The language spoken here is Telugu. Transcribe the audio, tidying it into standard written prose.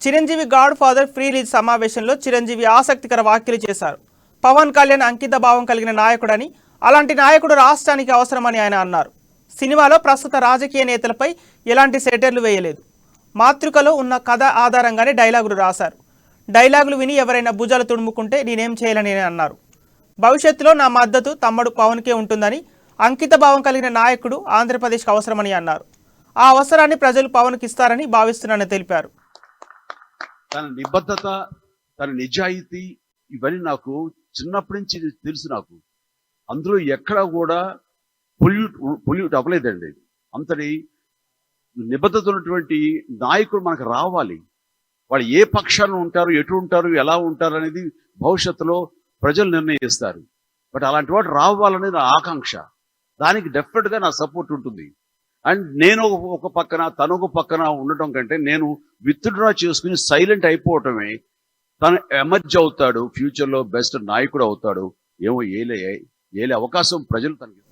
Chiranjeevi God father free release సమావేశంలో చిరంజీవి ఆసక్తికర వ్యాఖ్యలు చేశారు. పవన్ కళ్యాణ్ అంకిత భావం కలిగిన నాయకుడని, అలాంటి నాయకుడు రాష్ట్రానికి అవసరమని ఆయన అన్నారు. సినిమాలో ప్రస్తుత రాజకీయ నేతలపై ఎలాంటి సెటర్లు వేయలేదు. మాతృకలో ఉన్న కథ ఆధారంగానే డైలాగులు రాశారు. డైలాగులు విని ఎవరైనా భుజాలు తుడుముకుంటే నేనేం చేయాలని అన్నారు. భవిష్యత్తులో నా మద్దతు తమ్ముడు పవన్కే ఉంటుందని, అంకిత భావం కలిగిన నాయకుడు ఆంధ్రప్రదేశ్కి అవసరమని అన్నారు. ఆ అవసరాన్ని ప్రజలు పవన్కి ఇస్తారని భావిస్తున్నానని తెలిపారు. తన నిబద్ధత, తన నిజాయితీ ఇవన్నీ నాకు చిన్నప్పటి నుంచి తెలుసు. నాకు అందులో ఎక్కడా కూడా పొల్యూట్ అవ్వలేదండి. అంతటి నిబద్ధత ఉన్నటువంటి నాయకుడు మనకు రావాలి. వాళ్ళు ఏ పక్షాన్ని ఉంటారు, ఎటు ఉంటారు, ఎలా ఉంటారు అనేది భవిష్యత్తులో ప్రజలు నిర్ణయిస్తారు. బట్ అలాంటి వాడు రావాలనేది నా ఆకాంక్ష. దానికి డెఫినెట్గా నా సపోర్ట్ ఉంటుంది. అండ్ నేను ఒక పక్కన, తను ఒక పక్కన ఉండటం కంటే నేను విత్డ్రా చేసుకుని సైలెంట్ అయిపోవటమే. తను ఎమర్జ్ అవుతాడు, ఫ్యూచర్లో బెస్ట్ నాయకుడు అవుతాడు. ఏమో ఏలే అవకాశం ప్రజలు తనకి